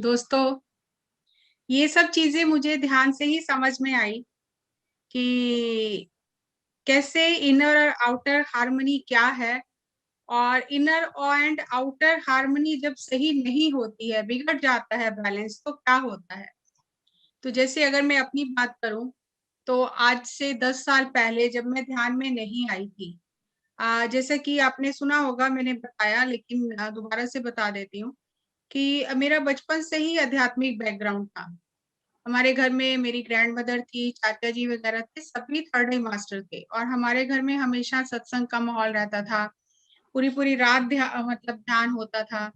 दोस्तों, ये सब चीजें मुझे ध्यान से ही समझ में आई कि कैसे इनर और आउटर हार्मनी क्या है। और इनर एंड आउटर हार्मनी जब सही नहीं होती है, बिगड़ जाता है बैलेंस, तो क्या होता है। तो जैसे अगर मैं अपनी बात करूं, तो आज से 10 साल पहले जब मैं ध्यान में नहीं आई थी, जैसे कि आपने सुना होगा, मैंने बताया, लेकिन दोबारा से बता देती हूँ कि मेरा बचपन से ही आध्यात्मिक बैकग्राउंड था। हमारे घर में मेरी ग्रैंड मदर थी, चाचा जी वगैरह थे, सभी थर्ड आई मास्टर थे और हमारे घर में हमेशा सत्संग का माहौल रहता था। पूरी पूरी रात मतलब ध्यान होता था,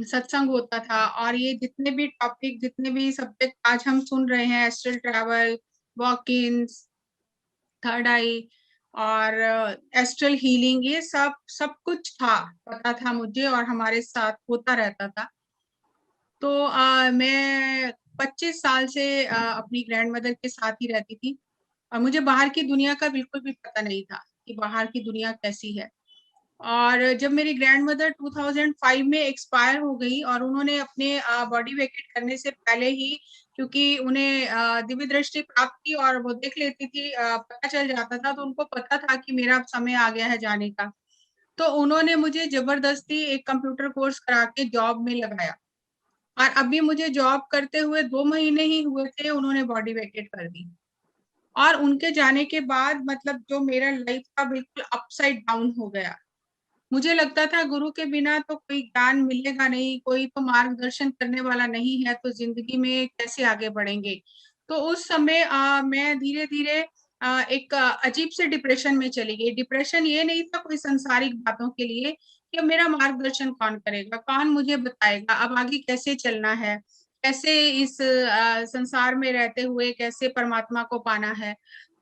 सत्संग होता था। और ये जितने भी टॉपिक, जितने भी सब्जेक्ट आज हम सुन रहे हैं, astral travel, walk in, third eye और एस्ट्रल हीलिंग, ये सब सब कुछ था, पता था मुझे और हमारे साथ होता रहता था। तो मैं 25 साल से अपनी ग्रैंड मदर के साथ ही रहती थी और मुझे बाहर की दुनिया का बिल्कुल भी पता नहीं था कि बाहर की दुनिया कैसी है। और जब मेरी ग्रैंड मदर 2005 में एक्सपायर हो गई और उन्होंने अपने बॉडी वेकेट करने से पहले ही, क्योंकि उन्हें दिव्य दृष्टि प्राप्त थी और वो देख लेती थी, पता चल जाता था, तो उनको पता था कि मेरा अब समय आ गया है जाने का। तो उन्होंने मुझे जबरदस्ती एक कंप्यूटर कोर्स करा के जॉब में लगाया और अभी मुझे जॉब करते हुए 2 महीने ही हुए थे, उन्होंने बॉडी वेकेट कर दी। और उनके जाने के बाद मतलब जो मेरा लाइफ था बिल्कुल अपसाइड डाउन हो गया। मुझे लगता था गुरु के बिना तो कोई ज्ञान मिलेगा नहीं, कोई तो मार्गदर्शन करने वाला नहीं है, तो जिंदगी में कैसे आगे बढ़ेंगे। तो उस समय मैं धीरे धीरे एक अजीब से डिप्रेशन में चली गई। डिप्रेशन ये नहीं था कोई संसारिक बातों के लिए कि अब मेरा मार्गदर्शन कौन करेगा, कौन मुझे बताएगा अब आगे कैसे चलना है, कैसे इस संसार में रहते हुए कैसे परमात्मा को पाना है।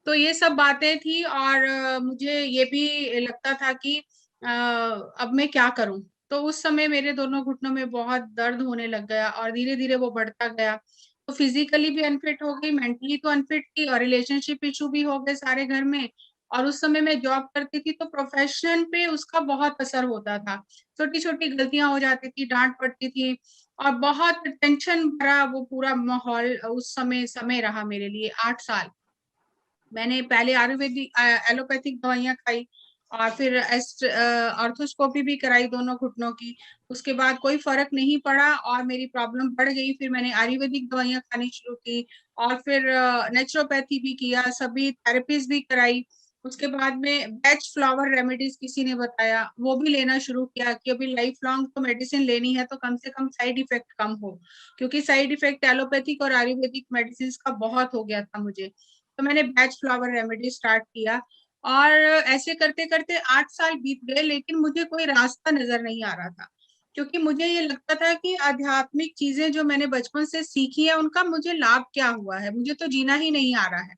तो ये सब बातें थी और मुझे ये भी लगता था कि अब मैं क्या करूं। तो उस समय मेरे दोनों घुटनों में बहुत दर्द होने लग गया और धीरे धीरे वो बढ़ता गया। तो फिजिकली भी अनफिट हो गई, मेंटली तो अनफिट थी और रिलेशनशिप इशू भी हो गए सारे घर में। और उस समय मैं जॉब करती थी तो प्रोफेशन पे उसका बहुत असर होता था। छोटी छोटी गलतियां हो जाती थी, डांट पड़ती थी और बहुत टेंशन भरा वो पूरा माहौल उस समय समय रहा मेरे लिए 8 साल। मैंने पहले आयुर्वेदिक एलोपैथिक दवाइयां खाई और फिर ऑर्थोस्कोपी भी कराई दोनों घुटनों की। उसके बाद कोई फर्क नहीं पड़ा और मेरी प्रॉब्लम बढ़ गई। फिर मैंने आयुर्वेदिक दवाइयां खानी शुरू की और फिर नेचुरोपैथी भी किया, सभी थेरेपीज भी कराई। उसके बाद में बैच फ्लावर रेमेडीज किसी ने बताया, वो भी लेना शुरू किया कि अभी लाइफ लॉन्ग तो मेडिसिन लेनी है तो कम से कम साइड इफेक्ट कम हो, क्योंकि साइड इफेक्ट एलोपैथिक और आयुर्वेदिक मेडिसिन का बहुत हो गया था मुझे। तो मैंने बैच फ्लावर रेमेडी स्टार्ट किया और ऐसे करते करते 8 साल बीत गए, लेकिन मुझे कोई रास्ता नजर नहीं आ रहा था। क्योंकि मुझे ये लगता था कि आध्यात्मिक चीजें जो मैंने बचपन से सीखी है उनका मुझे लाभ क्या हुआ है, मुझे तो जीना ही नहीं आ रहा है।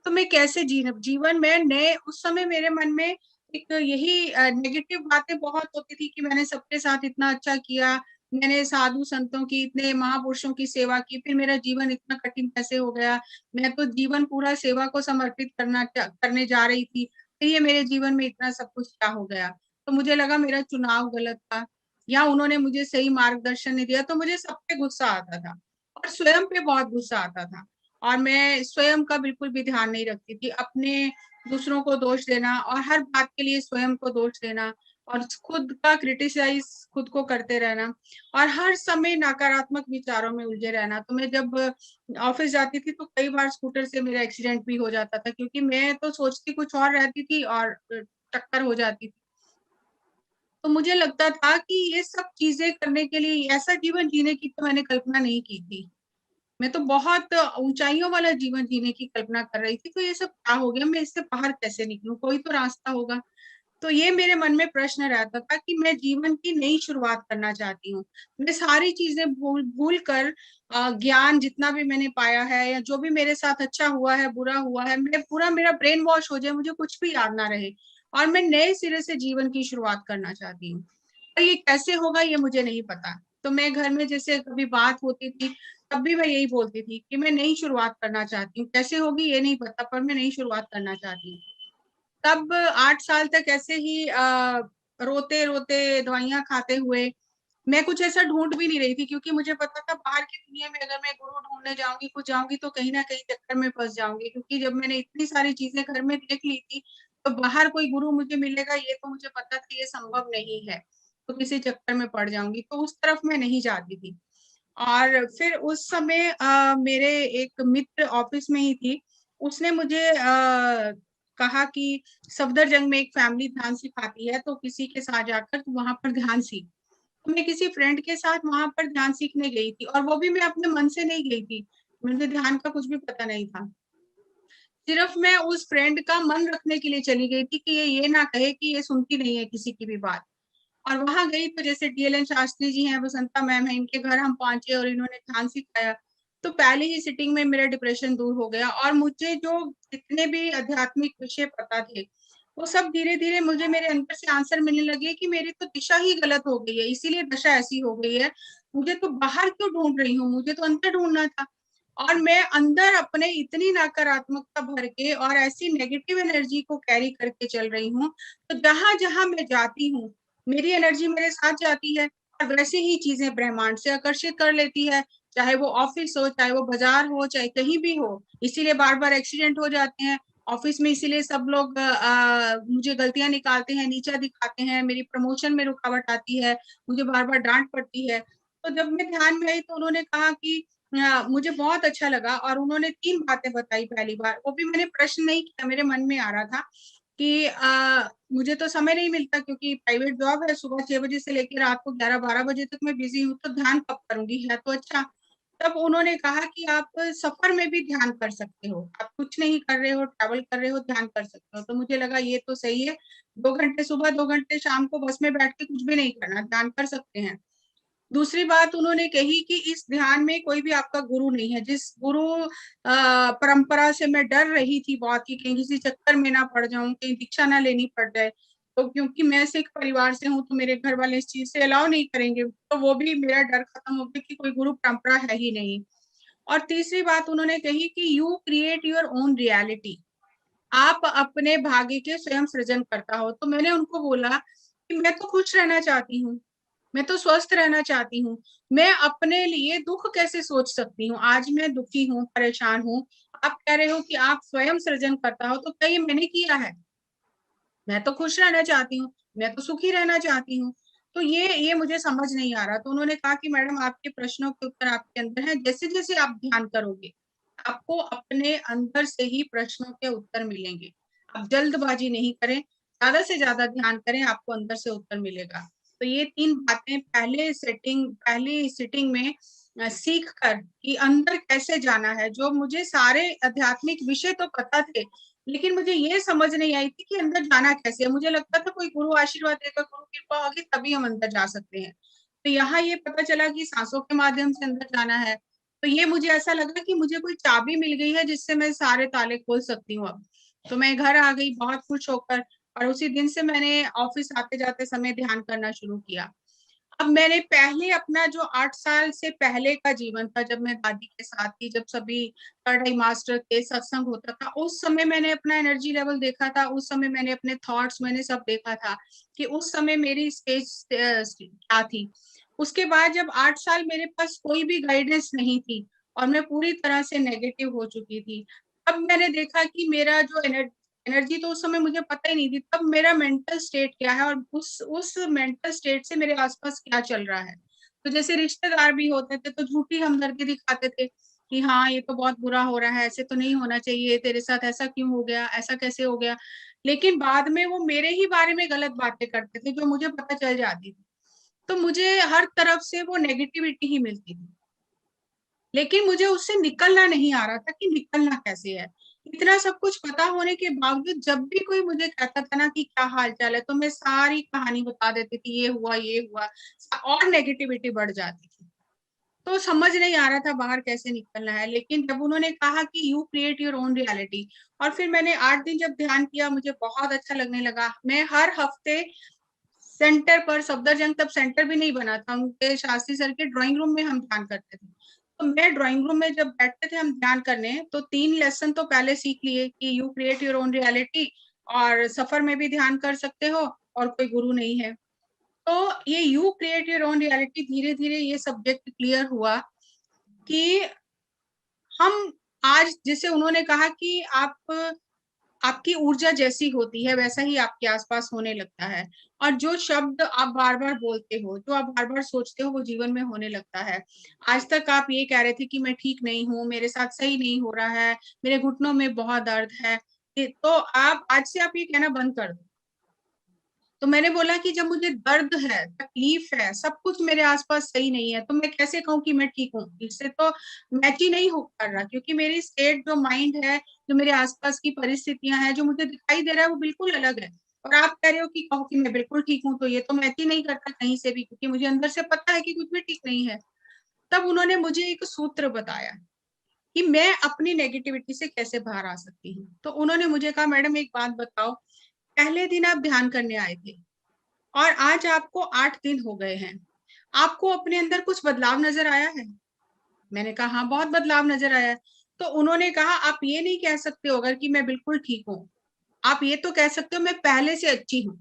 तो मैं कैसे जीवन में नए, उस समय मेरे मन में एक यही नेगेटिव बातें बहुत होती थी कि मैंने सबके साथ इतना अच्छा किया, मैंने साधु संतों की, इतने महापुरुषों की सेवा की, फिर मेरा जीवन इतना कठिन कैसे हो गया। मैं तो जीवन पूरा सेवा को समर्पित करने जा रही थी, फिर ये मेरे जीवन में इतना सब कुछ क्या हो गया। तो मुझे लगा मेरा चुनाव गलत था या उन्होंने मुझे सही मार्गदर्शन नहीं दिया। तो मुझे सब पे गुस्सा आता था और स्वयं पे बहुत गुस्सा आता था। और मैं स्वयं का बिल्कुल भी ध्यान नहीं रखती थी, अपने दूसरों को दोष देना और हर बात के लिए स्वयं को दोष देना और खुद का क्रिटिसाइज खुद को करते रहना और हर समय नकारात्मक विचारों में उलझे रहना। तो मैं जब ऑफिस जाती थी तो कई बार स्कूटर से मेरा एक्सीडेंट भी हो जाता था, क्योंकि मैं तो सोचती कुछ और रहती थी और टक्कर हो जाती थी। तो मुझे लगता था कि ये सब चीजें करने के लिए, ऐसा जीवन जीने की तो मैंने कल्पना नहीं की थी। मैं तो बहुत ऊंचाइयों वाला जीवन जीने की कल्पना कर रही थी। तो ये सब क्या हो गया, मैं इससे बाहर कैसे निकलूं, कोई तो रास्ता होगा। तो ये मेरे मन में प्रश्न रहता था कि मैं जीवन की नई शुरुआत करना चाहती हूँ। मैं सारी चीजें भूल भूल कर ज्ञान जितना भी मैंने पाया है या जो भी मेरे साथ अच्छा हुआ है बुरा हुआ है, मैं पूरा, मेरा ब्रेन वॉश हो जाए, मुझे कुछ भी याद ना रहे और मैं नए सिरे से जीवन की शुरुआत करना चाहती हूँ। और ये कैसे होगा ये मुझे नहीं पता। तो मैं घर में जैसे कभी बात होती थी तब भी मैं यही बोलती थी कि मैं नई शुरुआत करना चाहती हूँ, कैसे होगी ये नहीं पता पर मैं नई शुरुआत करना चाहती हूँ। तब 8 साल तक ऐसे ही रोते रोते दवाइयां खाते हुए मैं कुछ ऐसा ढूँढ भी नहीं रही थी, क्योंकि मुझे पता था बाहर की दुनिया में अगर मैं गुरु ढूँढने जाऊँगी, कुछ जाऊँगी तो कहीं न कहीं चक्कर में फँस जाऊँगी, क्योंकि जब मैंने इतनी सारी चीज़ें घर में देख ली थी, तो बाहर कोई गुरु मुझे मिलेगा ये तो मुझे पता था ये संभव नहीं है, तो किसी चक्कर में पड़ जाऊँगी, तो उस तरफ मैं नहीं जाती थी। और फिर उस समय मेरे एक मित्र ऑफ़िस में ही थी, उसने मुझे कहा कि सफदरजंग में एक फैमिली ध्यान सिखाती है, तो किसी के साथ जाकर तू वहाँ पर ध्यान सीख। तो मैं किसी फ्रेंड के साथ वहाँ पर ध्यान सीखने गई थी और वो भी मैं अपने मन से नहीं गई थी। मुझे ध्यान का कुछ भी पता नहीं था। सिर्फ़ मैं उस फ्रेंड का मन रखने के लिए चली गई थी कि ये ना कहे कि ये सुनती नहीं है किसी की भी बात। और वहाँ गई तो जैसे डीएलएन शास्त्री जी हैं, वसंता मैम हैं, इनके घर हम पहुँचे और इन्होंने ध्यान सिखाया। तो पहली ही सिटिंग में मेरा डिप्रेशन दूर हो गया और मुझे जो जितने भी आध्यात्मिक विषय पता थे, वो सब धीरे-धीरे मुझे मेरे अंदर से आंसर मिलने लगे कि मेरी तो दिशा ही गलत हो गई है, इसीलिए दशा ऐसी हो गई है। मुझे तो बाहर क्यों ढूँढ रही हूँ, मुझे तो अंदर ढूँढना था। और मैं अंदर अपने इतनी नकारात्मकता भर के और ऐसी नेगेटिव एनर्जी को कैरी करके चल रही हूँ, तो जहाँ-जहाँ मैं जाती हूँ, मेरी एनर्जी मेरे साथ जाती है और वैसे ही चीज़ें ब्रह्मांड से आकर्षित कर लेती है, चाहे वो ऑफ़िस हो, चाहे वो बाज़ार हो, चाहे कहीं भी हो। इसीलिए बार-बार एक्सीडेंट हो जाते हैं, ऑफ़िस में इसीलिए सब लोग मुझे गलतियाँ निकालते हैं, नीचा दिखाते हैं, मेरी प्रमोशन में रुकावट आती है, मुझे बार-बार डाँट पड़ती है। तो जब मैं ध्यान में आई तो उन्होंने कहा कि मुझे बहुत अच्छा लगा और उन्होंने 3 बातें बताई पहली बार, वो भी मैंने प्रश्न नहीं किया, मेरे मन में आ रहा था कि मुझे तो समय नहीं मिलता क्योंकि प्राइवेट जॉब है, सुबह 6 बजे से लेके रात को 11-12 बजे तक मैं बिज़ी हूँ, तो ध्यान कब करूँगी? है तो अच्छा। तब उन्होंने कहा कि आप सफ़र में भी ध्यान कर सकते हो, आप कुछ नहीं कर रहे हो, ट्रैवल कर रहे हो, ध्यान कर सकते हो। तो मुझे लगा ये तो सही है, 2 घंटे सुबह, 2 घंटे शाम को बस में बैठ के कुछ भी नहीं करना, ध्यान कर सकते हैं। दूसरी बात उन्होंने कही कि इस ध्यान में कोई भी आपका गुरु नहीं है। जिस गुरु परंपरा से मैं डर रही थी बहुत कि कहीं किसी चक्कर में ना पड़ जाऊँ, कहीं दीक्षा ना लेनी पड़ जाए। तो क्योंकि मैं सिख परिवार से हूँ, तो मेरे घर वाले इस चीज़ से अलाउ नहीं करेंगे। तो वो भी मेरा डर खत्म हो गया कि कोई गुरु परंपरा है ही नहीं। और तीसरी बात उन्होंने कही कि you create your own reality. आप अपने भाग्य के स्वयं सृजन करता हो। तो मैंने उनको बोला कि मैं तो खुश रहना चाहती हूँ। मैं तो स्वस्थ रहना चाहती हूँ। मैं अपने लिए दुःख कैसे सोच सकती हूँ? आज मैं दुखी हूँ, परेशान हूँ। आप कह रहे हो कि आप स्वयं सृजन करता हो, तो क्या ये मैंने किया है? मैं तो खुश रहना चाहती हूँ, मैं तो सुखी रहना चाहती हूँ। तो ये मुझे समझ नहीं आ रहा। तो उन्होंने कहा कि मैडम आपके प्रश्नों के उत्तर आपके अंदर हैं, जैसे-जैसे आप ध्यान करोगे, आपको अपने अंदर से ही प्रश्नों के उत्तर मिलेंगे। आप जल्दबाज़ी नहीं करें, ज़्यादा से ज़्यादा ध्यान करें, आपको अंदर से उत्तर मिलेगा। तो ये 3 बातें पहली सिटिंग में सीख कर कि अंदर कैसे जाना है, जो मुझे सारे आध्यात्मिक विषय तो पता थे, लेकिन मुझे ये समझ नहीं आई थी कि अंदर जाना कैसे है? मुझे लगता था कोई गुरु आशीर्वाद देगा, गुरु कृपा होगी तभी हम अंदर जा सकते हैं। तो यहाँ ये पता चला कि साँसों के माध्यम से अंदर जाना है। तो ये मुझे ऐसा लगा कि मुझे कोई चाबी मिल गई है जिससे मैं सारे ताले खोल सकती हूँ अब। तो मैं घर आ गई बहुत खुश होकर और उसी दिन से मैंने ऑफ़िस आते-जाते समय ध्यान करना शुरू किया। अब मैंने पहले अपना जो 8 साल से पहले का जीवन था, जब मैं दादी के साथ थी, जब सभी थर्ड आई मास्टर थे, सत्संग होता था, उस समय मैंने अपना एनर्जी लेवल देखा था, उस समय मैंने अपने थॉट्स मैंने सब देखा था, कि उस समय मेरी स्टेज क्या थी। उसके बाद जब 8 साल मेरे पास कोई भी गाइडेंस नहीं थी और मैं पूरी तरह से नेगेटिव हो चुकी थी, तब मैंने देखा कि मेरा जो एनर्जी तो उस समय मुझे पता ही नहीं थी, तब मेरा मेंटल स्टेट क्या है और उस मेंटल स्टेट से मेरे आस-पास क्या चल रहा है। तो जैसे रिश्तेदार भी होते थे, तो झूठी हमदर्दी दिखाते थे कि हाँ, ये तो बहुत बुरा हो रहा है, ऐसे तो नहीं होना चाहिए, तेरे साथ ऐसा क्यों हो गया, ऐसा कैसे हो गया? लेकिन बाद में वो मेरे ही बारे में गलत बातें करते थे, जो मुझे पता चल जाती थी। तो मुझे हर तरफ से वो नेगेटिविटी ही मिलती थी। लेकिन मुझे उससे निकलना नहीं आ रहा था कि निकलना कैसे है? इतना सब कुछ पता होने के बावजूद जब भी कोई मुझे कहता था ना कि क्या हाल-चाल है, तो मैं सारी कहानी बता देती थी, ये हुआ और नेगेटिविटी बढ़ जाती थी। तो समझ नहीं आ रहा था बाहर कैसे निकलना है, लेकिन जब उन्होंने कहा कि you create your own reality और फिर मैंने 8 दिन जब ध्यान किया, मुझे बहुत अच्छा लगने लगा। मैं हर हफ्ते सेंटर पर सफदरजंग तब सेंटर भी नहीं बना था, उनके शास्त्री सर के ड्राइंग रूम में हम ध्यान करते थे। तो मैं ड्राइंग रूम में जब बैठते थे हम ध्यान करने, तो 3 लेसन तो पहले सीख लिए कि you create your own reality और सफ़र में भी ध्यान कर सकते हो और कोई गुरु नहीं है। तो ये you create your own reality, धीरे धीरे ये सब्जेक्ट क्लियर हुआ कि हम आज, जैसे उन्होंने कहा कि आपकी ऊर्जा जैसी होती है वैसा ही आपके आसपास होने लगता है, और जो शब्द आप बार बार बोलते हो, जो आप बार बार सोचते हो, वो जीवन में होने लगता है। आज तक आप ये कह रहे थे कि मैं ठीक नहीं हूँ, मेरे साथ सही नहीं हो रहा है, मेरे घुटनों में बहुत दर्द है, तो आप आज से आप ये कहना बंद कर दो। तो मैंने बोला कि जब मुझे दर्द है, तकलीफ है, सब कुछ मेरे आसपास सही नहीं है, तो मैं कैसे कहूँ कि मैं ठीक हूँ? इससे तो मैच ही नहीं हो कर रहा, क्योंकि मेरी स्टेट, जो माइंड है, जो मेरे आसपास की परिस्थितियां हैं, जो मुझे दिखाई दे रहा है, वो बिल्कुल अलग है। और आप कह रहे हो कि कहो कि मैं बिल्कुल ठीक हूँ, तो ये तो मैच ही नहीं करता कहीं से भी, क्योंकि मुझे अंदर से पता है कि कुछ भी ठीक नहीं है। तब उन्होंने मुझे एक सूत्र बताया कि मैं अपनी नेगेटिविटी से कैसे बाहर आ सकती हूँ। तो उन्होंने मुझे कहा, मैडम एक बात बताओ, पहले दिन आप ध्यान करने आए थे और आज आपको 8 दिन हो गए हैं, आपको अपने अंदर कुछ बदलाव नजर आया है? मैंने कहा हाँ, बहुत बदलाव नजर आया है। तो उन्होंने कहा, आप ये नहीं कह सकते हो अगर कि मैं बिल्कुल ठीक हूँ, आप ये तो कह सकते हो मैं पहले से अच्छी हूँ,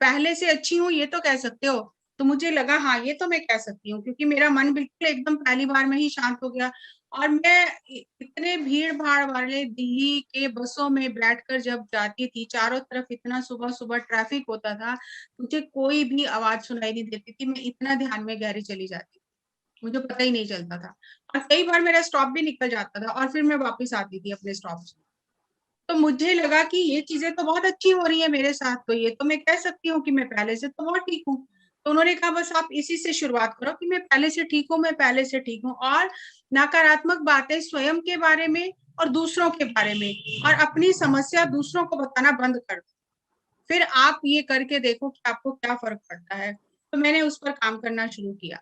पहले से अच्छी हूँ ये तो कह सकते हो। तो मुझे लगा हाँ, ये तो मैं कह सकती हूँ, क्योंकि मेरा मन बिल्कुल एकदम पहली बार में ही शांत हो गया। और मैं इतने भीड़ भाड़ वाले दिल्ली के बसों में बैठकर जब जाती थी, चारों तरफ इतना सुबह सुबह ट्रैफिक होता था, मुझे कोई भी आवाज सुनाई नहीं देती थी, मैं इतना ध्यान में गहरी चली जाती, मुझे पता ही नहीं चलता था। और कई बार मेरा स्टॉप भी निकल जाता था और फिर मैं वापस आती थी अपने स्टॉप से। तो मुझे लगा कि ये चीजें तो बहुत अच्छी हो रही है मेरे साथ, तो ये तो मैं कह सकती हूँ कि मैं पहले से तो बहुत ठीक हूँ। तो उन्होंने कहा, बस आप इसी से शुरुआत करो कि मैं पहले से ठीक हूँ, मैं पहले से ठीक हूँ, और नकारात्मक बातें स्वयं के बारे में और दूसरों के बारे में, और अपनी समस्या दूसरों को बताना बंद कर दो। फिर आप ये करके देखो कि आपको क्या फर्क पड़ता है। तो मैंने उस पर काम करना शुरू किया,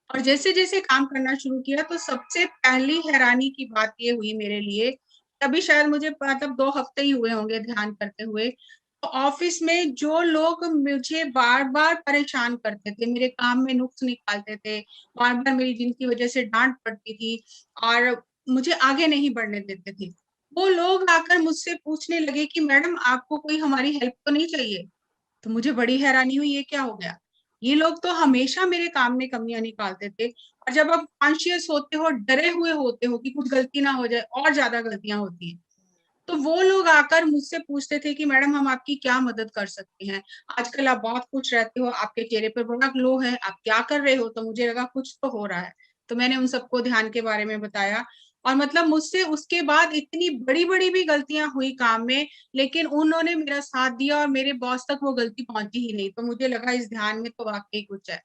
और जैसे जैसे काम करना शुरू किया, तो सबसे पहली हैरानी की बात ये हुई मेरे लिए, तभी शायद मुझे मतलब 2 हफ्ते ही हुए होंगे ध्यान करते हुए, तो ऑफिस में जो लोग मुझे बार बार परेशान करते थे, मेरे काम में नुक्स निकालते थे, बार बार मेरी जिनकी वजह से डांट पड़ती थी और मुझे आगे नहीं बढ़ने देते थे, वो लोग आकर मुझसे पूछने लगे कि मैडम आपको कोई हमारी हेल्प तो नहीं चाहिए? तो मुझे बड़ी हैरानी हुई, ये क्या हो गया? ये लोग तो हमेशा मेरे काम में कमियां निकालते थे, और जब आप कॉन्शियस होते हो, डरे हुए होते हो कि कुछ गलती ना हो जाए, और ज्यादा गलतियां होती हैं, तो वो लोग आकर मुझसे पूछते थे कि मैडम हम आपकी क्या मदद कर सकते हैं? आजकल आप बहुत खुश रहते हो, आपके चेहरे पर बड़ा ग्लो है, आप क्या कर रहे हो? तो मुझे लगा कुछ तो हो रहा है। तो मैंने उन सबको ध्यान के बारे में बताया, और मतलब मुझसे उसके बाद इतनी बड़ी बड़ी भी गलतियां हुई काम में, लेकिन उन्होंने मेरा साथ दिया और मेरे बॉस तक वो गलती पहुंची ही नहीं। तो मुझे लगा इस ध्यान में तो वाकई कुछ है।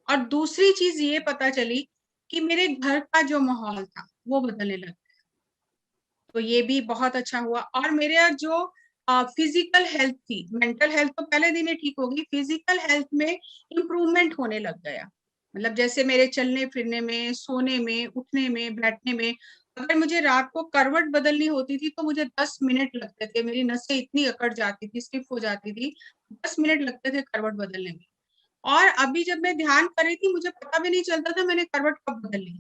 और दूसरी चीज ये पता चली कि मेरे घर का जो माहौल था वो बदलने लगा, तो ये भी बहुत अच्छा हुआ। और मेरा जो फिजिकल हेल्थ थी, मेंटल हेल्थ तो पहले दिन ही ठीक होगी, फिजिकल हेल्थ में इम्प्रूवमेंट होने लग गया। मतलब जैसे मेरे चलने फिरने में, सोने में, उठने में, बैठने में, अगर मुझे रात को करवट बदलनी होती थी तो मुझे 10 मिनट लगते थे, मेरी नसें इतनी अकड़ जाती थी, स्टिफ हो जाती थी, 10 मिनट लगते थे करवट बदलने में। और अभी जब मैं ध्यान कर रही थी, मुझे पता भी नहीं चलता था मैंने करवट कब बदल ली।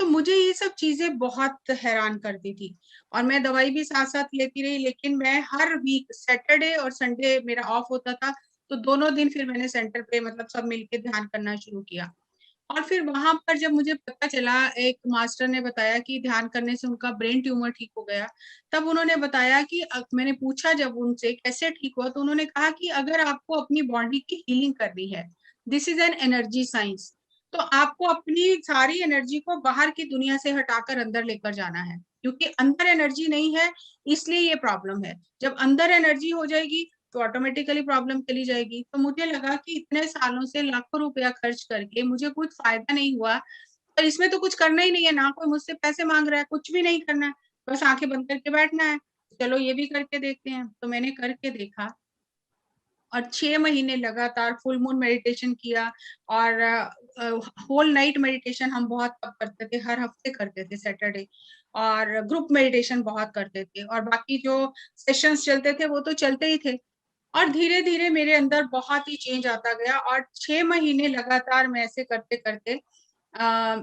तो मुझे ये सब चीजें बहुत हैरान करती थी, और मैं दवाई भी साथ साथ लेती रही, लेकिन मैं हर वीक सैटरडे और संडे मेरा ऑफ होता था, तो दोनों दिन फिर मैंने सेंटर पे मतलब सब मिलके ध्यान करना शुरू किया। और फिर वहां पर जब मुझे पता चला, एक मास्टर ने बताया कि ध्यान करने से उनका ब्रेन ट्यूमर ठीक हो गया। तब उन्होंने बताया कि मैंने पूछा जब उनसे कैसे ठीक हुआ, तो उन्होंने कहा कि अगर आपको अपनी बॉडी की हीलिंग करनी है, this is an energy science, तो आपको अपनी सारी एनर्जी को बाहर की दुनिया से हटाकर अंदर लेकर जाना है, क्योंकि अंदर एनर्जी नहीं है, इसलिए ये प्रॉब्लम है। जब अंदर एनर्जी हो जाएगी तो ऑटोमेटिकली प्रॉब्लम चली जाएगी। तो मुझे लगा कि इतने सालों से लाखों रुपया खर्च करके मुझे कुछ फायदा नहीं हुआ, और इसमें तो कुछ करना ही नहीं है, ना कोई मुझसे पैसे मांग रहा है, कुछ भी नहीं करना है, बस आंखें बंद करके बैठना है। चलो ये भी करके देखते हैं। तो मैंने करके देखा, और 6 महीने लगातार फुल मून मेडिटेशन किया, और होल नाइट मेडिटेशन हम बहुत कब करते थे, हर हफ्ते करते थे सैटरडे, और ग्रुप मेडिटेशन बहुत करते थे, और बाकी जो सेशंस चलते थे वो तो चलते ही थे। और धीरे धीरे मेरे अंदर बहुत ही चेंज आता गया, और 6 महीने लगातार मैं ऐसे करते करते आ,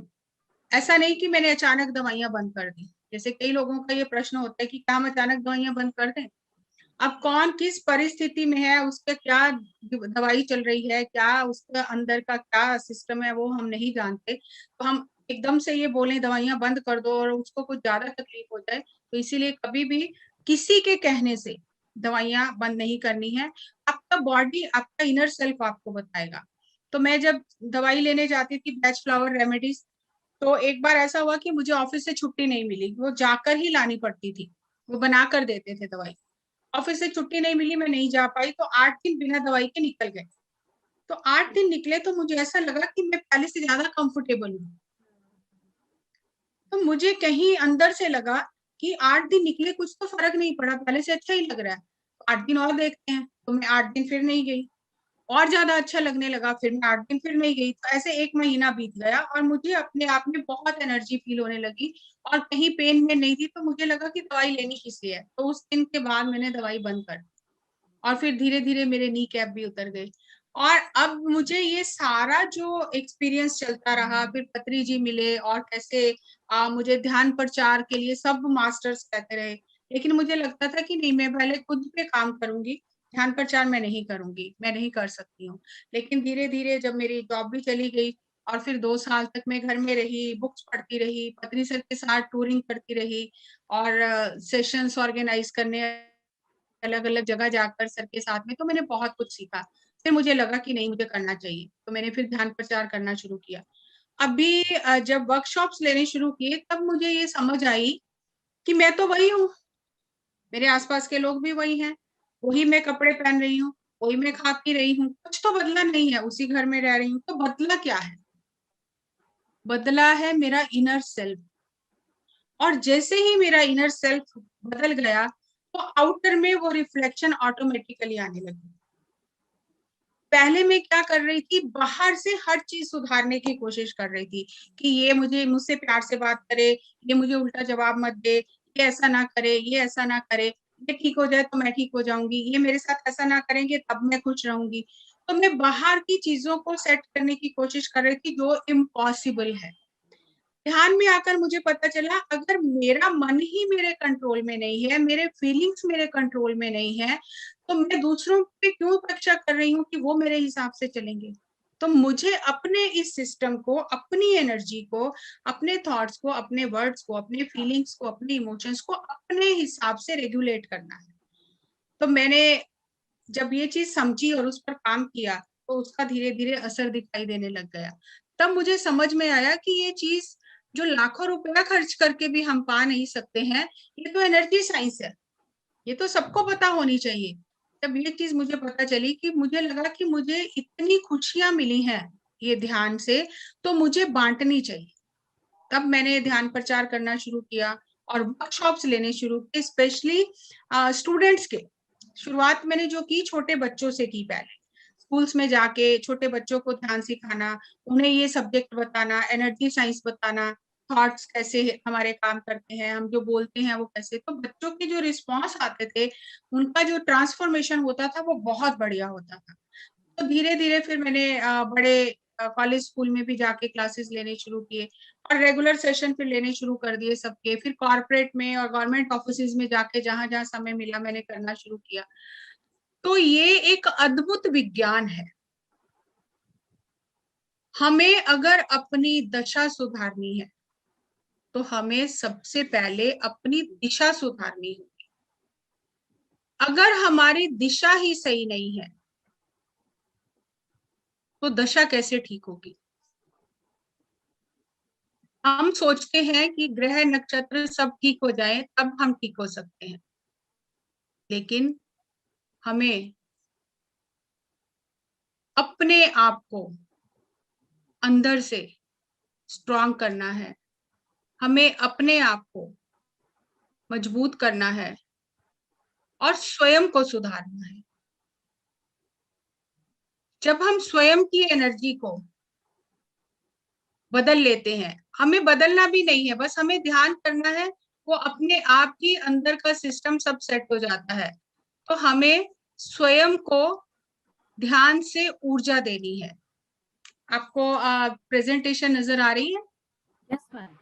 ऐसा नहीं कि मैंने अचानक दवाइयां बंद कर दी। जैसे कई लोगों का ये प्रश्न होता है कि क्या हम अचानक दवाइयां बंद कर दें? अब कौन किस परिस्थिति में है, उसका क्या दवाई चल रही है, क्या उसका अंदर का क्या सिस्टम है, वो हम नहीं जानते। तो हम एकदम से ये बोलें दवाइयां बंद कर दो और उसको कुछ ज्यादा तकलीफ हो जाए, तो इसीलिए कभी भी किसी के कहने से दवाइयां बंद नहीं करनी है। आपका बॉडी, आपका इनर सेल्फ आपको बताएगा। तो मैं जब दवाई लेने जाती थी बैच फ्लावर रेमेडीज, तो एक बार ऐसा हुआ कि मुझे ऑफिस से छुट्टी नहीं मिली, वो जाकर ही लानी पड़ती थी, वो बना कर देते थे दवाई। ऑफिस से छुट्टी नहीं मिली, मैं नहीं जा पाई, तो 8 दिन बिना दवाई के निकल गए। तो 8 दिन निकले तो मुझे ऐसा लगा कि मैं पहले से ज्यादा कंफर्टेबल हूँ। तो मुझे कहीं अंदर से लगा कि 8 दिन निकले, कुछ तो फर्क नहीं पड़ा, पहले से अच्छा ही लग रहा है, 8 दिन और देखते हैं। तो मैं 8 दिन फिर नहीं गई, और ज्यादा अच्छा लगने लगा, फिर मैं 8 दिन फिर नहीं गई। तो ऐसे 1 महीना बीत गया और मुझे अपने आप में बहुत एनर्जी फील होने लगी, और कहीं पेन में नहीं थी, तो मुझे लगा कि दवाई लेनी किस लिए है। तो उस दिन के बाद मैंने दवाई बंद कर दी, और फिर धीरे धीरे मेरे नी कैप भी उतर गए। और अब मुझे ये सारा जो एक्सपीरियंस चलता रहा, फिर पत्री जी मिले और कैसे मुझे ध्यान प्रचार के लिए सब मास्टर्स कहते रहे, लेकिन मुझे लगता था कि नहीं, मैं पहले खुद पे काम करूंगी, ध्यान प्रचार मैं नहीं करूंगी, मैं नहीं कर सकती हूँ। लेकिन धीरे धीरे जब मेरी जॉब भी चली गई, और फिर 2 साल तक मैं घर में रही, बुक्स पढ़ती रही, पत्नी सर के साथ टूरिंग करती रही, और सेशंस ऑर्गेनाइज करने अलग अलग जगह जाकर सर के साथ में, तो मैंने बहुत कुछ सीखा। फिर मुझे लगा कि नहीं, मुझे करना चाहिए, तो मैंने फिर ध्यान प्रचार करना शुरू किया। अभी जब वर्कशॉप्स लेने शुरू किए, तब मुझे ये समझ आई कि मैं तो वही हूँ, मेरे आसपास के लोग भी वही हैं, वही मैं कपड़े पहन रही हूँ, वही मैं खा पी रही हूँ, कुछ तो बदला नहीं है, उसी घर में रह रही हूँ। तो बदला क्या है? बदला है मेरा इनर सेल्फ। और जैसे ही मेरा इनर सेल्फ बदल गया, तो आउटर में वो रिफ्लेक्शन ऑटोमेटिकली आने लगी। पहले मैं क्या कर रही थी, बाहर से हर चीज सुधारने की कोशिश कर रही थी, कि ये मुझे मुझसे प्यार से बात करे, ये मुझे उल्टा जवाब मत दे, ये ऐसा ना करे, ये ऐसा ना करे, ये ठीक हो जाए तो मैं ठीक हो जाऊंगी, ये मेरे साथ ऐसा ना करेंगे तब मैं खुश रहूंगी। तो मैं बाहर की चीजों को सेट करने की कोशिश कर रही थी, जो इम्पॉसिबल है। ध्यान में आकर मुझे पता चला, अगर मेरा मन ही मेरे कंट्रोल में नहीं है, मेरे फीलिंग्स मेरे कंट्रोल में नहीं है, तो मैं दूसरों पे क्यों अपेक्षा कर रही हूँ कि वो मेरे हिसाब से चलेंगे। तो मुझे अपने इस सिस्टम को, अपनी एनर्जी को, अपने थॉट्स को, अपने वर्ड्स को, अपने फीलिंग्स को, अपने इमोशंस को अपने हिसाब से रेगुलेट करना है। तो मैंने जब ये चीज समझी और उस पर काम किया, तो उसका धीरे धीरे असर दिखाई देने लग गया। तब मुझे समझ में आया कि ये चीज जो लाखों रुपया खर्च करके भी हम पा नहीं सकते हैं, ये तो एनर्जी साइंस है, ये तो सबको पता होनी चाहिए। तब ये चीज मुझे पता चली, कि मुझे लगा कि मुझे इतनी खुशियां मिली हैं ये ध्यान से, तो मुझे बांटनी चाहिए। तब मैंने ध्यान प्रचार करना शुरू किया, और वर्कशॉप्स लेने शुरू किए, स्पेशली स्टूडेंट्स के। शुरुआत मैंने जो की, छोटे बच्चों से की। पहले स्कूल्स में जाके छोटे बच्चों को ध्यान सिखाना, उन्हें ये सब्जेक्ट बताना, एनर्जी साइंस बताना, थॉट्स कैसे हमारे काम करते हैं, हम जो बोलते हैं वो कैसे। तो बच्चों के जो रिस्पॉन्स आते थे, उनका जो ट्रांसफॉर्मेशन होता था, वो बहुत बढ़िया होता था। तो धीरे धीरे फिर मैंने बड़े कॉलेज स्कूल में भी जाके क्लासेस लेने शुरू किए, और रेगुलर सेशन फिर लेने शुरू कर दिए सबके। फिर कॉर्पोरेट में और गवर्नमेंट ऑफिस में जाके जहां जहां समय मिला, मैंने करना शुरू किया। तो ये एक अद्भुत विज्ञान है। हमें अगर अपनी दशा सुधारनी है, तो हमें सबसे पहले अपनी दिशा सुधारनी होगी। अगर हमारी दिशा ही सही नहीं है, तो दशा कैसे ठीक होगी? हम सोचते हैं कि ग्रह नक्षत्र सब ठीक हो जाए, तब हम ठीक हो सकते हैं। लेकिन हमें अपने आप को अंदर से स्ट्रांग करना है, हमें अपने आप को मजबूत करना है, और स्वयं को सुधारना है। जब हम स्वयं की एनर्जी को बदल लेते हैं, हमें बदलना भी नहीं है, बस हमें ध्यान करना है, वो अपने आप ही अंदर का सिस्टम सब सेट हो जाता है। तो हमें स्वयं को ध्यान से ऊर्जा देनी है। आपको प्रेजेंटेशन नजर आ रही है? Yes, ma'am.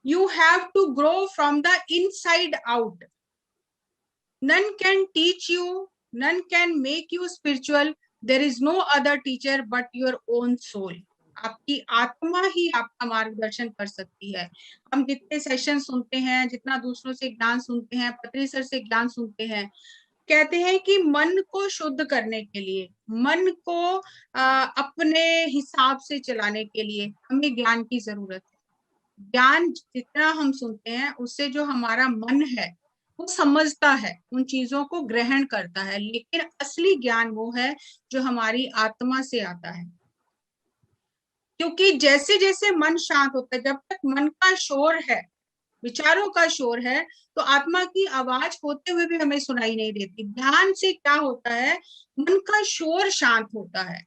You have to grow from the inside out. None can teach you, none can make you spiritual. There is no other teacher but your own soul. आपकी आत्मा ही आपका मार्गदर्शन कर सकती है। हम जितने सेशन सुनते हैं, जितना दूसरों से ज्ञान सुनते हैं, पत्री सर से ज्ञान सुनते हैं, कहते हैं कि मन को शुद्ध करने के लिए, मन को अपने हिसाब से चलाने के लिए हमें ज्ञान की जरूरत है। ज्ञान जितना हम सुनते हैं उससे जो हमारा मन है वो समझता है, उन चीजों को ग्रहण करता है, लेकिन असली ज्ञान वो है जो हमारी आत्मा से आता है। क्योंकि जैसे जैसे मन शांत होता है, जब तक मन का शोर है, विचारों का शोर है, तो आत्मा की आवाज होते हुए भी हमें सुनाई नहीं देती। ध्यान से क्या होता है, मन का शोर शांत होता है,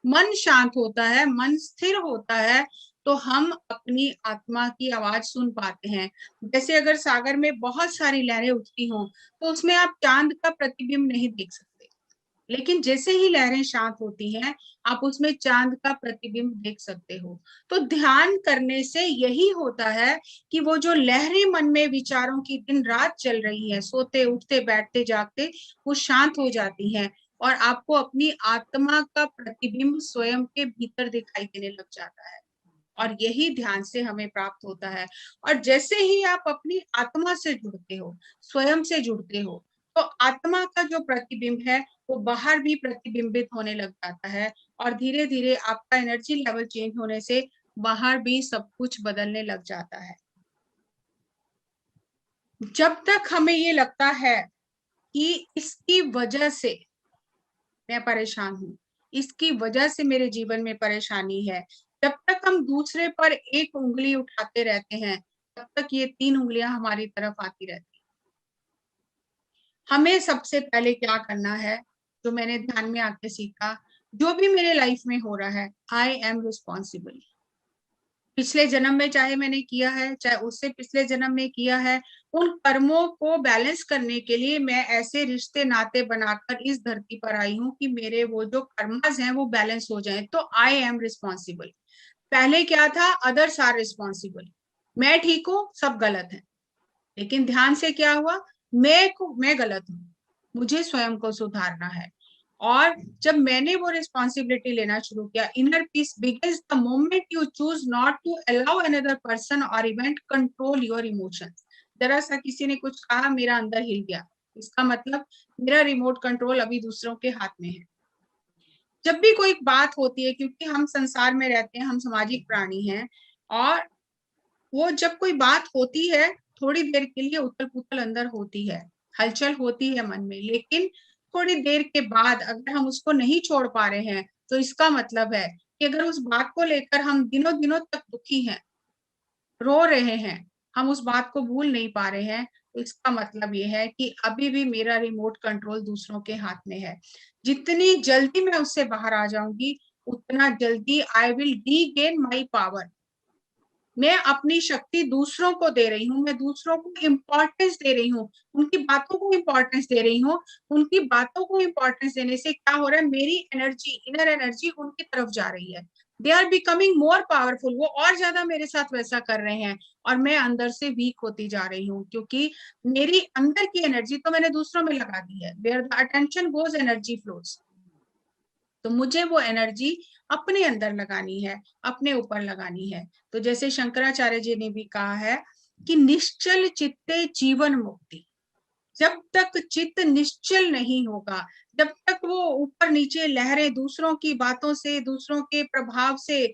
मन शांत होता है, मन स्थिर होता है, तो हम अपनी आत्मा की आवाज सुन पाते हैं। जैसे अगर सागर में बहुत सारी लहरें उठती हों, तो उसमें आप चांद का प्रतिबिंब नहीं देख सकते, लेकिन जैसे ही लहरें शांत होती हैं, आप उसमें चांद का प्रतिबिंब देख सकते हो। तो ध्यान करने से यही होता है कि वो जो लहरें मन में विचारों की दिन रात चल रही है, सोते उठते बैठते जागते, वो शांत हो जाती हैं और आपको अपनी आत्मा का प्रतिबिंब स्वयं के भीतर दिखाई देने लग जाता है। और यही ध्यान से हमें प्राप्त होता है। और जैसे ही आप अपनी आत्मा से जुड़ते हो, स्वयं से जुड़ते हो, तो आत्मा का जो प्रतिबिंब है वो बाहर भी प्रतिबिंबित होने लग जाता है और धीरे धीरे आपका एनर्जी लेवल चेंज होने से बाहर भी सब कुछ बदलने लग जाता है। जब तक हमें ये लगता है कि इसकी वजह से मैं परेशान हूँ, इसकी वजह से मेरे जीवन में परेशानी है, जब तक हम दूसरे पर एक उंगली उठाते रहते हैं, तब तक ये 3 उंगलियां हमारी तरफ आती रहती। हमें सबसे पहले क्या करना है, जो मैंने ध्यान में आके सीखा, जो भी मेरे लाइफ में हो रहा है, आई एम रिस्पॉन्सिबल। पिछले जन्म में चाहे मैंने किया है, चाहे उससे पिछले जन्म में किया है, उन कर्मों को बैलेंस करने के लिए मैं ऐसे रिश्ते नाते बनाकर इस धरती पर आई हूँ कि मेरे वो जो कर्मास हैं वो बैलेंस हो जाएं। तो आई एम रिस्पॉन्सिबल। पहले क्या था, अदर्स आर रिस्पॉन्सिबल, मैं ठीक हूँ सब गलत है। लेकिन ध्यान से क्या हुआ, मैं गलत हूँ, मुझे स्वयं को सुधारना है। और जब मैंने वो रिस्पॉन्सिबिलिटी लेना शुरू किया, inner peace begins the moment you choose not to allow another person or event control your emotions. जरा सा किसी ने कुछ कहा, मेरा अंदर हिल गया, इसका मतलब मेरा रिमोट कंट्रोल अभी दूसरों के हाथ में है। जब भी कोई बात होती है, क्योंकि हम संसार में रहते हैं, हम सामाजिक प्राणी हैं, और वो जब कोई बात होती है, थोड़ी देर के लिए उथल पुथल अंदर होती है, हलचल होती है मन में, लेकिन थोड़ी देर के बाद अगर हम उसको नहीं छोड़ पा रहे हैं, तो इसका मतलब है कि अगर उस बात को लेकर हम दिनों दिनों तक दुखी हैं, रो रहे हैं, हम उस बात को भूल नहीं पा रहे हैं, तो इसका मतलब ये है कि अभी भी मेरा रिमोट कंट्रोल दूसरों के हाथ में है। जितनी जल्दी मैं उससे बाहर आ जाऊंगी, उतना जल्दी I will regain my power. मैं अपनी शक्ति दूसरों को दे रही हूँ, मैं दूसरों को इम्पोर्टेंस दे रही हूँ, उनकी बातों को इम्पोर्टेंस दे रही हूँ। उनकी बातों को इम्पोर्टेंस देने से क्या हो रहा है, मेरी एनर्जी, इनर एनर्जी उनकी तरफ जा रही है। They are becoming more powerful, वो और ज्यादा मेरे साथ वैसा कर रहे हैं, और मैं अंदर से वीक होती जा रही हूँ, क्योंकि मेरी अंदर की एनर्जी तो मैंने दूसरों में लगा दी है। Where the attention goes energy flows. तो मुझे वो एनर्जी अपने अंदर लगानी है, अपने ऊपर लगानी है। तो जैसे शंकराचार्य जी ने भी कहा है कि निश्चल चित्ते जीवन मुक्ति। जब तक चित्त निश्चल नहीं होगा, जब तक वो ऊपर नीचे लहरें दूसरों की बातों से, दूसरों के प्रभाव से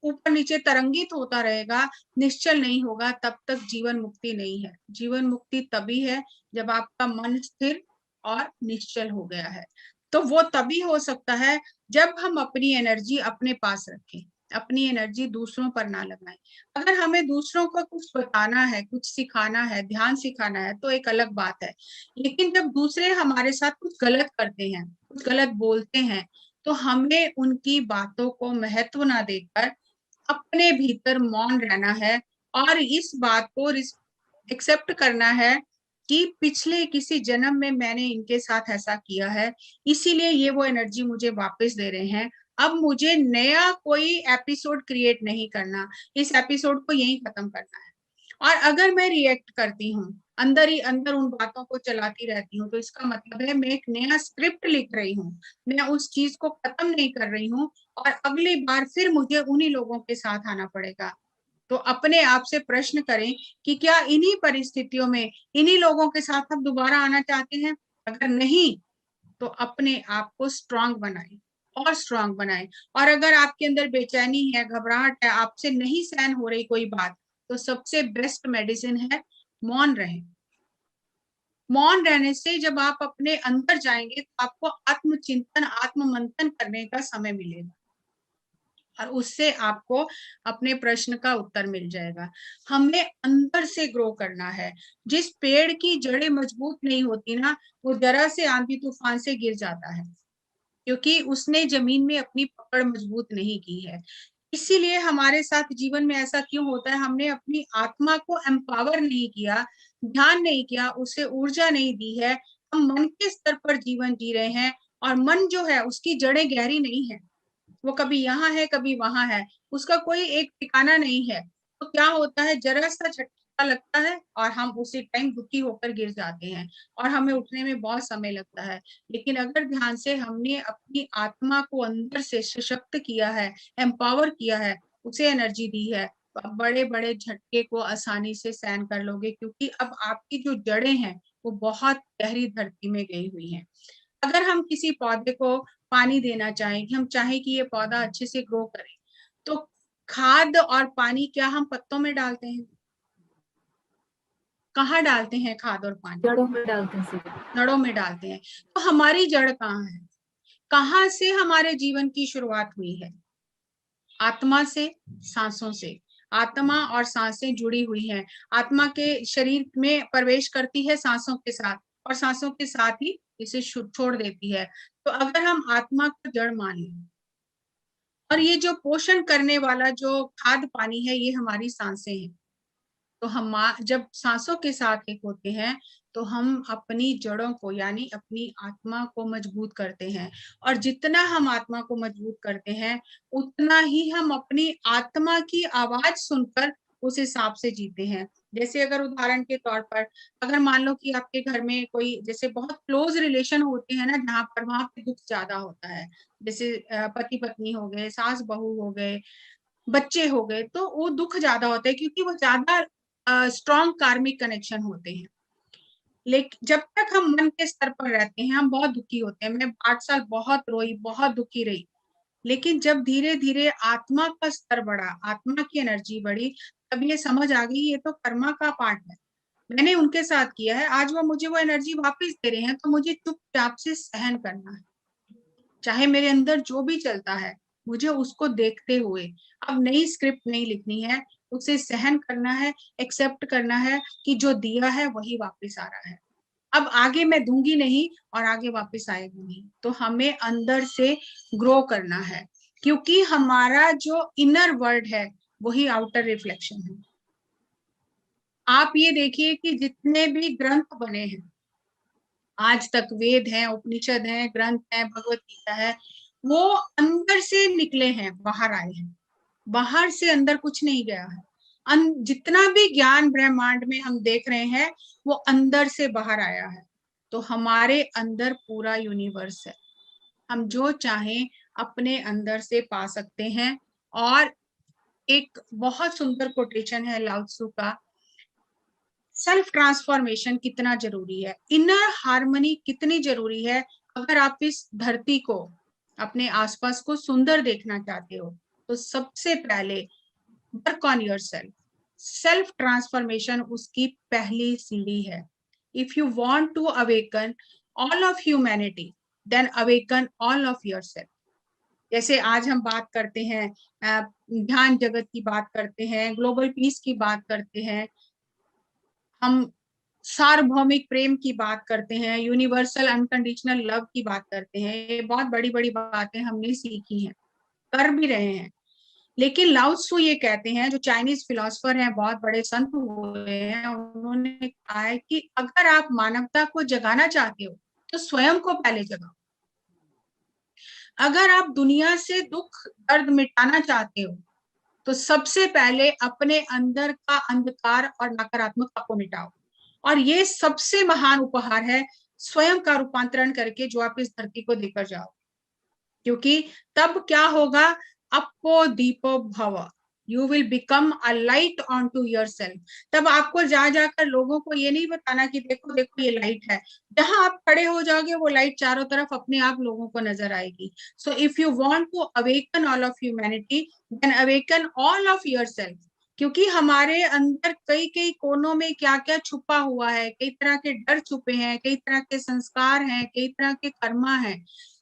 ऊपर नीचे तरंगित होता रहेगा, निश्चल नहीं होगा, तब तक जीवन मुक्ति नहीं है। जीवन मुक्ति तभी है जब आपका मन स्थिर और निश्चल हो गया है। तो वो तभी हो सकता है जब हम अपनी एनर्जी अपने पास रखें, अपनी एनर्जी दूसरों पर ना लगाएं। अगर हमें दूसरों को कुछ बताना है, कुछ सिखाना है, ध्यान सिखाना है, तो एक अलग बात है। लेकिन जब दूसरे हमारे साथ कुछ गलत करते हैं, कुछ गलत बोलते हैं, तो हमें उनकी बातों को महत्व ना देकर अपने भीतर मौन रहना है और इस बात को एक्सेप्ट करना है कि पिछले किसी जन्म में मैंने इनके साथ ऐसा किया है, इसीलिए ये वो एनर्जी मुझे वापस दे रहे हैं। अब मुझे नया कोई एपिसोड क्रिएट नहीं करना, इस एपिसोड को यहीं खत्म करना है। और अगर मैं रिएक्ट करती हूँ, अंदर ही अंदर उन बातों को चलाती रहती हूँ, तो इसका मतलब है मैं एक नया स्क्रिप्ट लिख रही हूँ, मैं उस चीज को खत्म नहीं कर रही हूँ, और अगली बार फिर मुझे उन्हीं लोगों के साथ आना पड़ेगा। तो अपने आप से प्रश्न करें कि क्या इन्हीं परिस्थितियों में इन्हीं लोगों के साथ आप दोबारा आना चाहते हैं? अगर नहीं, तो अपने आप को स्ट्रांग बनाएं और स्ट्रांग बनाएं। और अगर आपके अंदर बेचैनी है, घबराहट है, आपसे नहीं सहन हो रही कोई बात, तो सबसे बेस्ट मेडिसिन है मौन रहें। मौन रहने से जब आप अपने अंदर जाएंगे तो आपको आत्मचिंतन, आत्म मंथन करने का समय मिलेगा, और उससे आपको अपने प्रश्न का उत्तर मिल जाएगा। हमें अंदर से ग्रो करना है। जिस पेड़ की जड़ें मजबूत नहीं होती ना, वो जरा से आंधी तूफान से गिर जाता है, क्योंकि उसने जमीन में अपनी पकड़ मजबूत नहीं की है। इसीलिए हमारे साथ जीवन में ऐसा क्यों होता है? हमने अपनी आत्मा को एम्पावर नहीं किया, ध्यान नहीं किया, उसे ऊर्जा नहीं दी है। हम मन के स्तर पर जीवन जी रहे हैं, और मन जो है उसकी जड़ें गहरी नहीं है, वो कभी यहाँ है कभी वहां है, उसका कोई एक ठिकाना नहीं है। तो क्या होता है, जरा सा झटका लगता है और हम उसी टाइम दुखी होकर गिर जाते हैं, और हमें उठने में बहुत समय लगता है। लेकिन अगर ध्यान से हमने अपनी आत्मा को अंदर से सशक्त किया है, एम्पावर किया है, उसे एनर्जी दी है, तो आप बड़े बड़े झटके को आसानी से सहन कर लोगे, क्योंकि अब आपकी जो जड़ें हैं वो बहुत गहरी धरती में गई हुई हैं। अगर हम किसी पौधे को पानी देना चाहें, कि हम चाहें कि ये पौधा अच्छे से ग्रो करे, तो खाद और पानी क्या हम पत्तों में डालते हैं? कहाँ डालते हैं खाद और पानी? जड़ों में डालते हैं सीधे। जड़ों में डालते हैं। तो हमारी जड़ कहाँ है? कहाँ से हमारे जीवन की शुरुआत हुई है? आत्मा से, सांसों से। आत्मा और सांसें जुड़ी हुई हैं। आत्मा के शरीर में प्रवेश करती है सांसों के साथ, और सांसों के साथ ही इसे छोड़ देती है। तो अगर हम आत्मा को जड़ मान लें, और ये जो पोषण करने वाला जो खाद पानी है, ये हमारी सांसें हैं, तो हम जब सांसों के साथ एक होते हैं, तो हम अपनी जड़ों को यानी अपनी आत्मा को मजबूत करते हैं। और जितना हम आत्मा को मजबूत करते हैं, उतना ही हम अपनी आत्मा की आवाज सुनकर उस हिसाब से जीते हैं। जैसे अगर उदाहरण के तौर पर, अगर मान लो कि आपके घर में कोई जैसे बहुत क्लोज रिलेशन होते हैं ना, जहाँ पर वहां पे दुख ज्यादा होता है, जैसे पति पत्नी हो गए, सास बहू हो गए, बच्चे हो गए, तो वो दुख ज्यादा होता है, क्योंकि वो ज्यादा स्ट्रॉन्ग कार्मिक कनेक्शन होते हैं। लेकिन जब तक हम मन के स्तर पर रहते हैं, हम बहुत दुखी होते हैं। मैं 8 साल बहुत रोई, बहुत दुखी रही। लेकिन जब धीरे धीरे आत्मा का स्तर बढ़ा, आत्मा की एनर्जी बढ़ी, तब ये समझ आ गई ये तो कर्मा का पार्ट है, मैंने उनके साथ किया है, आज वो मुझे वो एनर्जी वापस दे रहे हैं, तो मुझे चुपचाप से सहन करना है। चाहे मेरे अंदर जो भी चलता है, मुझे उसको देखते हुए अब नई स्क्रिप्ट नहीं लिखनी है, उसे सहन करना है, एक्सेप्ट करना है कि जो दिया है वही वापस आ रहा है। अब आगे मैं दूंगी नहीं, और आगे वापस आएगा नहीं। तो हमें अंदर से ग्रो करना है, क्योंकि हमारा जो इनर वर्ल्ड है वही आउटर रिफ्लेक्शन है। आप ये देखिए कि जितने भी ग्रंथ बने हैं आज तक, वेद हैं, उपनिषद हैं, ग्रंथ हैं, भगवत गीता है, वो अंदर से निकले हैं, बाहर आए हैं। बाहर से अंदर कुछ नहीं गया है। जितना भी ज्ञान ब्रह्मांड में हम देख रहे हैं, वो अंदर से बाहर आया है। तो हमारे अंदर पूरा यूनिवर्स है, हम जो चाहें अपने अंदर से पा सकते हैं। और एक बहुत सुंदर कोटेशन है लाओ त्सु का, सेल्फ ट्रांसफॉर्मेशन कितना जरूरी है, इनर हार्मनी कितनी जरूरी है। अगर आप इस धरती को, अपने आसपास को सुंदर देखना चाहते हो, तो सबसे पहले work on your self. Self transformation उसकी पहली सीढ़ी है। If you want to awaken all of humanity, then awaken all of your self. जैसे आज हम बात करते हैं, ध्यान जगत की बात करते हैं, ग्लोबल पीस की बात करते हैं, हम सार्वभौमिक प्रेम की बात करते हैं, यूनिवर्सल अनकंडीशनल लव की बात करते हैं। ये बहुत बड़ी बड़ी बातें हमने सीखी हैं, कर भी रहे हैं। लेकिन लाओ त्सु ये कहते हैं, जो चाइनीज फिलोसफर हैं, बहुत बड़े संत हुए हैं, उन्होंने कहा है कि अगर आप मानवता को जगाना चाहते हो, तो स्वयं को पहले जगाओ। अगर आप दुनिया से दुख दर्द मिटाना चाहते हो, तो सबसे पहले अपने अंदर का अंधकार और नकारात्मकता को मिटाओ। और ये सबसे महान उपहार है, स्वयं का रूपांतरण करके जो आप इस धरती को देकर जाओ। क्योंकि तब क्या होगा, अपो दीपो भव, you will become a light on to your self. तब आपको जा जाकर लोगों को ये नहीं बताना कि देखो देखो ये लाइट है, जहां आप खड़े हो जाओगे वो लाइट चारों तरफ अपने आप लोगों को नजर आएगी। So if you want to awaken all of humanity, then awaken all of your self. क्योंकि हमारे अंदर कई कई कोनों में क्या क्या छुपा हुआ है, कई तरह के डर छुपे हैं, कई तरह के संस्कार हैं, कई तरह के कर्मा है।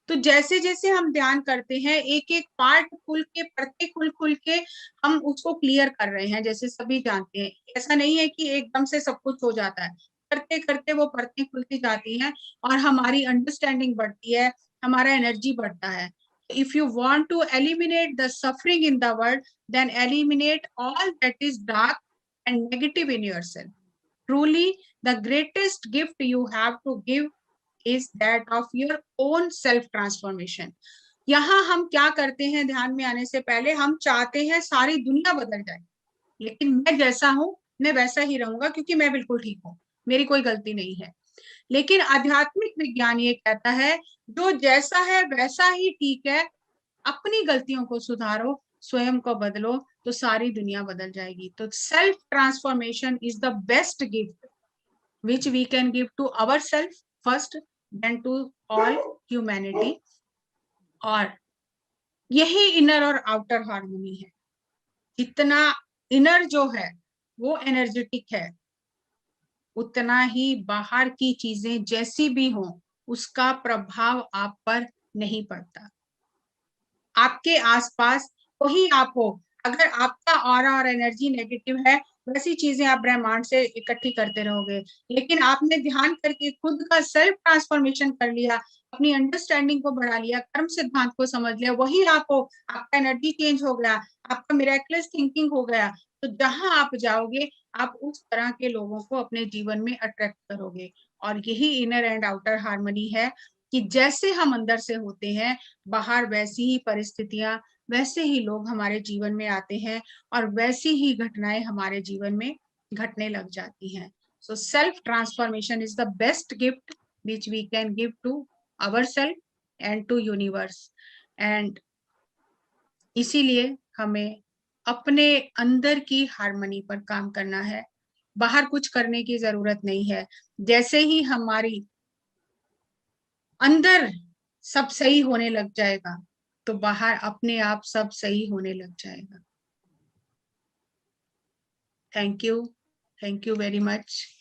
तो जैसे जैसे हम ध्यान करते हैं, एक एक पार्ट खुल के, परतें खुल खुल के हम उसको क्लियर कर रहे हैं। जैसे सभी जानते हैं, ऐसा नहीं है कि एकदम से सब कुछ हो जाता है, करते करते वो परतें खुलती जाती हैं और हमारी अंडरस्टैंडिंग बढ़ती है, हमारा एनर्जी बढ़ता है। If you want to eliminate the suffering in the world, then eliminate all that is dark and negative in yourself. Truly, the greatest gift you have to give is that of your own self transformation. यहाँ हम क्या करते हैं, ध्यान में आने से पहले हम चाहते हैं सारी दुनिया बदल जाए, लेकिन मैं जैसा हूं मैं वैसा ही रहूंगा, क्योंकि मैं बिल्कुल ठीक हूं, मेरी कोई गलती नहीं है। लेकिन आध्यात्मिक विज्ञान ये कहता है, जो जैसा है वैसा ही ठीक है, अपनी गलतियों को सुधारो, स्वयं को बदलो, तो सारी दुनिया बदल जाएगी। तो self transformation is the best gift which we can give to ourselves first, then to all humanity। और यही इनर और आउटर हार्मनी है। जितना इनर जो है वो एनर्जेटिक है, उतना ही बाहर की चीजें जैसी भी हो उसका प्रभाव आप पर नहीं पड़ता। आपके आसपास वही आप हो, अगर आपका ऑरा और एनर्जी नेगेटिव है, वैसी चीजें आप ब्रह्मांड से इकट्ठी करते रहोगे। लेकिन आपने ध्यान करके खुद का सेल्फ ट्रांसफॉर्मेशन कर लिया, अपनी अंडरस्टैंडिंग को बढ़ा लिया, कर्म सिद्धांत को समझ लिया, वही आप हो, आपका एनर्जी चेंज हो गया, आपका मिरेकलस थिंकिंग हो गया। तो जहां आप जाओगे, आप उस तरह के लोगों को अपने जीवन में अट्रैक्ट करोगे। और यही इनर एंड आउटर हार्मनी है, कि जैसे हम अंदर से होते हैं, बाहर वैसी ही परिस्थितियां, वैसे ही लोग हमारे जीवन में आते हैं और वैसी ही घटनाएं हमारे जीवन में घटने लग जाती हैं। So self transformation is the best gift which we can give to our self and to universe. And इसीलिए हमें अपने अंदर की हार्मनी पर काम करना है, बाहर कुछ करने की जरूरत नहीं है। जैसे ही हमारी अंदर सब सही होने लग जाएगा, तो बाहर अपने आप सब सही होने लग जाएगा। Thank you very much.